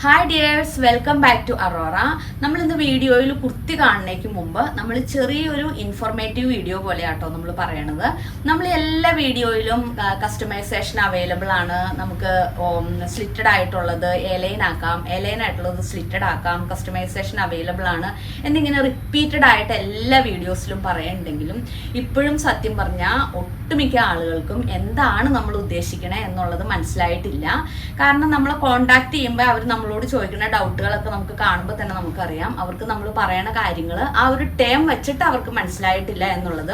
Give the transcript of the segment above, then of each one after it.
Hi dears, welcome back to Aurora. നമ്മൾ ഇന്ന് വീഡിയോയിൽ കുർത്തി കാണുന്നതിന് മുമ്പ് നമ്മൾ ചെറിയൊരു ഇൻഫോർമേറ്റീവ് വീഡിയോ പോലെയാട്ടോ നമ്മൾ പറയണത്. നമ്മൾ എല്ലാ വീഡിയോയിലും കസ്റ്റമൈസേഷൻ അവൈലബിൾ ആണ്. നമുക്ക് സ്ലിറ്റഡ് ആയിട്ടുള്ളത് എലൈൻ ആക്കാം, എലൈൻ ആയിട്ടുള്ളത് സ്ലിറ്റഡ് ആക്കാം, കസ്റ്റമൈസേഷൻ അവൈലബിൾ ആണ് എന്നിങ്ങനെ റിപ്പീറ്റഡ് ആയിട്ട് എല്ലാ വീഡിയോസിലും പറയുന്നുണ്ടെങ്കിലും ഇപ്പോഴും സത്യം പറഞ്ഞാൽ ഒട്ടുമിക്ക ആളുകൾക്കും എന്താണ് നമ്മൾ ഉദ്ദേശിക്കണേ എന്നുള്ളത് മനസ്സിലായിട്ടില്ല. കാരണം നമ്മളെ കോണ്ടാക്ട് ചെയ്യുമ്പോൾ അവർ നമ്മളോട് ചോദിക്കുന്ന ഡൗട്ടുകളൊക്കെ നമുക്ക് കാണുമ്പോൾ തന്നെ നമുക്കറിയാം അവർക്ക് നമ്മൾ പറയണ കാര്യങ്ങൾ ആ ഒരു ടേം വെച്ചിട്ട് അവർക്ക് മനസ്സിലായിട്ടില്ല എന്നുള്ളത്.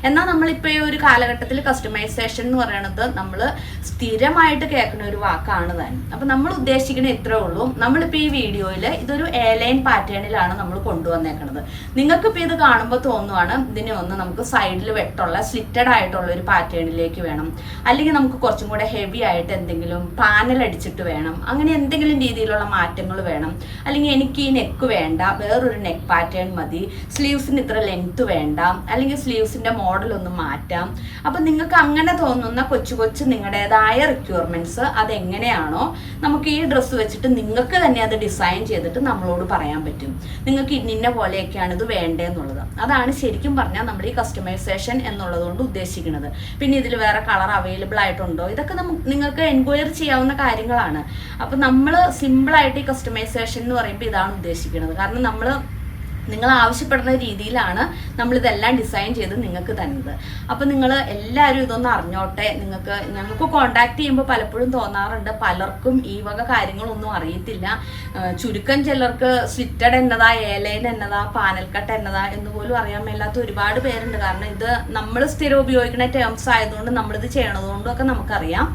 എന്നാൽ നമ്മളിപ്പോൾ ഈ ഒരു കാലഘട്ടത്തിൽ കസ്റ്റമൈസേഷൻ എന്ന് പറയുന്നത് നമ്മൾ സ്ഥിരമായിട്ട് കേൾക്കുന്ന ഒരു വാക്കാണ് തന്നെ. അപ്പം നമ്മൾ ഉദ്ദേശിക്കുന്നത് ഇത്രേ ഉള്ളൂ. നമ്മളിപ്പോൾ ഈ വീഡിയോയിൽ ഇതൊരു എലൈൻ പാറ്റേണിലാണ് നമ്മൾ കൊണ്ടുവന്നേക്കുന്നത്. നിങ്ങൾക്കിപ്പോൾ ഇത് കാണുമ്പോൾ തോന്നുവാണ് ഇതിനെ ഒന്ന് നമുക്ക് സൈഡിൽ വെട്ടുള്ള സ്ലിറ്റഡ് ആയിട്ടുള്ള ഒരു പാറ്റേണിലേക്ക് വേണം, അല്ലെങ്കിൽ നമുക്ക് കുറച്ചും കൂടെ ഹെവി ആയിട്ട് എന്തെങ്കിലും പാനൽ അടിച്ചിട്ട് വേണം, അങ്ങനെ എന്തെങ്കിലും രീതിയിലുള്ള മാറ്റങ്ങൾ വേണം, അല്ലെങ്കിൽ എനിക്ക് ഈ നെക്ക് വേണ്ട, വേറൊരു നെക്ക് പാറ്റേൺ മതി, സ്ലീവ്സിന് ഇത്ര ലെങ്ത് വേണ്ട, അല്ലെങ്കിൽ സ്ലീവ്സിന്റെ മോഡൽ ഒന്ന് മാറ്റാം. അപ്പം നിങ്ങൾക്ക് അങ്ങനെ തോന്നുന്ന കൊച്ചു കൊച്ചു നിങ്ങളുടേതായ റിക്വയർമെന്റ്സ് അതെങ്ങനെയാണോ നമുക്ക് ഈ ഡ്രസ്സ് വെച്ചിട്ട് നിങ്ങൾക്ക് തന്നെ അത് ഡിസൈൻ ചെയ്തിട്ട് നമ്മളോട് പറയാൻ പറ്റും. നിങ്ങൾക്ക് ഇന്ന പോലെയൊക്കെയാണ് ഇത് വേണ്ടതെന്നുള്ളത്. അതാണ് ശരിക്കും പറഞ്ഞാൽ നമ്മൾ ഈ കസ്റ്റമൈസേഷൻ എന്നുള്ളത് കൊണ്ട് ഉദ്ദേശിക്കുന്നത്. പിന്നെ ഇതിൽ വേറെ കളർ അവൈലബിൾ ആയിട്ടുണ്ടോ, ഇതൊക്കെ നിങ്ങൾക്ക് എൻക്വയറി ചെയ്യാവുന്ന കാര്യങ്ങളാണ്. അപ്പം നമ്മൾ സിമ്പിളായിട്ട് ഈ കസ്റ്റമൈസേഷൻ എന്ന് പറയുമ്പോൾ ഇതാണ് ഉദ്ദേശിക്കുന്നത്. കാരണം നിങ്ങൾ ആവശ്യപ്പെടുന്ന രീതിയിലാണ് നമ്മളിതെല്ലാം ഡിസൈൻ ചെയ്ത് നിങ്ങൾക്ക് തരുന്നത്. അപ്പം നിങ്ങൾ എല്ലാവരും ഇതൊന്ന് അറിഞ്ഞോട്ടെ. ഞങ്ങൾക്ക് കോണ്ടാക്ട് ചെയ്യുമ്പോൾ പലപ്പോഴും തോന്നാറുണ്ട് പലർക്കും ഈ വക കാര്യങ്ങളൊന്നും അറിയത്തില്ല. ചുരുക്കം ചിലർക്ക് സ്ലിറ്റഡ് എന്നതാ, എലൈൻ എന്നതാ, പാനൽ കട്ട് എന്നതാ എന്ന് പോലും അറിയാൻ മേലാത്ത ഒരുപാട് പേരുണ്ട്. കാരണം ഇത് നമ്മൾ സ്ഥിരം ഉപയോഗിക്കുന്ന ടേംസ് ആയതുകൊണ്ട് നമ്മളിത് ചെയ്യണതുകൊണ്ടും ഒക്കെ നമുക്കറിയാം.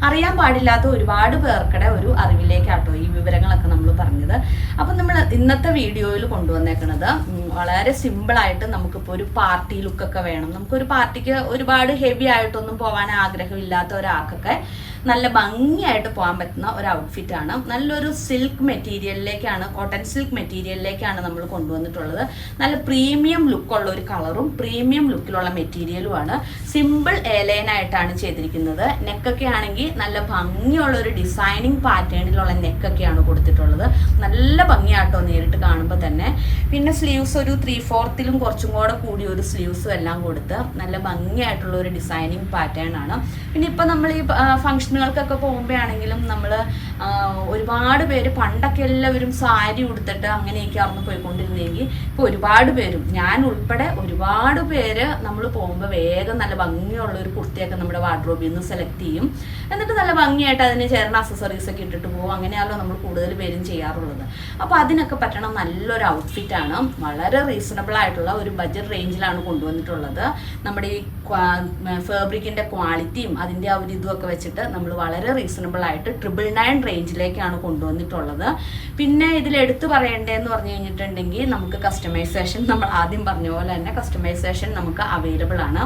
അറിയാൻ പാടില്ലാത്ത ഒരുപാട് പേർക്കിടെ ഒരു അറിവിലേക്കാട്ടോ ഈ വിവരങ്ങളൊക്കെ നമ്മൾ പറഞ്ഞത്. അപ്പം നമ്മൾ ഇന്നത്തെ വീഡിയോയിൽ കൊണ്ടുവന്നേക്കുന്നത് വളരെ സിമ്പിളായിട്ട് നമുക്കിപ്പോൾ ഒരു പാർട്ടി ലുക്കൊക്കെ വേണം, നമുക്കൊരു പാർട്ടിക്ക് ഒരുപാട് ഹെവി ആയിട്ടൊന്നും പോകാൻ ആഗ്രഹമില്ലാത്ത ഒരാൾക്കൊക്കെ നല്ല ഭംഗിയായിട്ട് പോകാൻ പറ്റുന്ന ഒരു ഔട്ട്ഫിറ്റാണ്. നല്ലൊരു സിൽക്ക് മെറ്റീരിയലിലേക്കാണ്, കോട്ടൺ സിൽക്ക് മെറ്റീരിയലിലേക്കാണ് നമ്മൾ കൊണ്ടുവന്നിട്ടുള്ളത്. നല്ല പ്രീമിയം ലുക്കുള്ള ഒരു കളറും പ്രീമിയം ലുക്കിലുള്ള മെറ്റീരിയലുമാണ്. സിമ്പിൾ എലൈൻ ആയിട്ടാണ് ചെയ്തിരിക്കുന്നത്. നെക്കൊക്കെ ആണെങ്കിൽ നല്ല ഭംഗിയുള്ള ഒരു ഡിസൈനിങ് പാറ്റേണിലുള്ള നെക്കൊക്കെയാണ് കൊടുത്തിട്ടുള്ളത്. നല്ല ഭംഗിയാട്ടോ നേരിട്ട് കാണുമ്പോൾ തന്നെ. പിന്നെ സ്ലീവ്സ് ഒരു 3/4 കുറച്ചും കൂടെ കൂടിയ ഒരു സ്ലീവ്സും എല്ലാം കൊടുത്ത് നല്ല ഭംഗിയായിട്ടുള്ള ഒരു ഡിസൈനിങ് പാറ്റേൺ ആണ്. പിന്നെ ഇപ്പം നമ്മൾ ഈ ഫംഗ്ഷനുകൾക്കൊക്കെ പോകുമ്പോഴാണെങ്കിലും നമ്മൾ ഒരുപാട് പേര് പണ്ടൊക്കെ എല്ലാവരും സാരി ഉടുത്തിട്ട് അങ്ങനെയൊക്കെ ആർന്ന് പോയിക്കൊണ്ടിരുന്നെങ്കിൽ ഇപ്പോൾ ഒരുപാട് പേരും, ഞാൻ ഉൾപ്പെടെ ഒരുപാട് പേര് നമ്മൾ പോകുമ്പോൾ വേഗം നല്ല ഭംഗിയുള്ള ഒരു കുർത്തിയൊക്കെ നമ്മുടെ വാർഡ്രോബിൽ നിന്ന് സെലക്ട് ചെയ്യും. എന്നിട്ട് നല്ല ഭംഗിയായിട്ട് അതിന് ചേർന്ന അക്സസറീസ് ഒക്കെ ഇട്ടിട്ട് പോകും. അങ്ങനെയാണല്ലോ നമ്മൾ കൂടുതൽ പേരും ചെയ്യാറുള്ളത്. അപ്പോൾ അതിനൊക്കെ പറ്റണം നല്ലൊരു ഔട്ട്ഫിറ്റാണ്. വളരെ റീസണബിൾ ആയിട്ടുള്ള ഒരു ബഡ്ജറ്റ് റേഞ്ചിലാണ് കൊണ്ടുവന്നിട്ടുള്ളത്. നമ്മുടെ ഈ ഫാബ്രിക്കിൻ്റെ ക്വാളിറ്റിയും അതിൻ്റെ ആ ഒരു ഇതുമൊക്കെ വെച്ചിട്ട് നമ്മൾ വളരെ റീസണബിൾ ആയിട്ട് 999 റേഞ്ചിലേക്കാണ് കൊണ്ടുവന്നിട്ടുള്ളത്. പിന്നെ ഇതിൽ എടുത്തു പറയേണ്ടതെന്ന് പറഞ്ഞു കഴിഞ്ഞിട്ടുണ്ടെങ്കിൽ നമുക്ക് കസ്റ്റമൈസേഷൻ, നമ്മൾ ആദ്യം പറഞ്ഞ പോലെ തന്നെ കസ്റ്റമൈസേഷൻ നമുക്ക് അവൈലബിൾ ആണ്.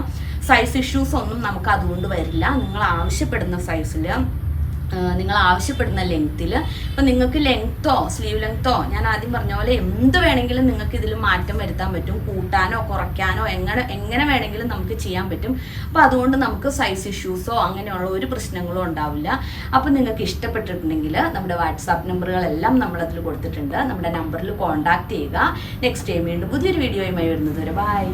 സൈസ് ഇഷ്യൂസ് ഒന്നും നമുക്ക് അതുകൊണ്ട് വരില്ല. നിങ്ങൾ ആവശ്യപ്പെടുന്ന സൈസിൽ, നിങ്ങൾ ആവശ്യപ്പെടുന്ന ലെങ്ത്തിൽ, ഇപ്പം നിങ്ങൾക്ക് ലെങ്ത്തോ സ്ലീവ് ലെങ്ത്തോ ഞാൻ ആദ്യം പറഞ്ഞ പോലെ എന്ത് വേണമെങ്കിലും നിങ്ങൾക്ക് ഇതിൽ മാറ്റം വരുത്താൻ പറ്റും. കൂട്ടാനോ കുറയ്ക്കാനോ എങ്ങനെ വേണമെങ്കിലും നമുക്ക് ചെയ്യാൻ പറ്റും. അപ്പോൾ അതുകൊണ്ട് നമുക്ക് സൈസ് ഇഷ്യൂസോ അങ്ങനെയുള്ള ഒരു പ്രശ്നങ്ങളും ഉണ്ടാവില്ല. അപ്പോൾ നിങ്ങൾക്ക് ഇഷ്ടപ്പെട്ടിട്ടുണ്ടെങ്കിൽ നമ്മുടെ വാട്സാപ്പ് നമ്പറുകളെല്ലാം നമ്മളതിൽ കൊടുത്തിട്ടുണ്ട്. നമ്മുടെ നമ്പറിൽ കോൺടാക്ട് ചെയ്യുക. നെക്സ്റ്റ് ടൈം വീണ്ടും പുതിയൊരു വീഡിയോയുമായി വരുന്നത് വരെ ബൈ.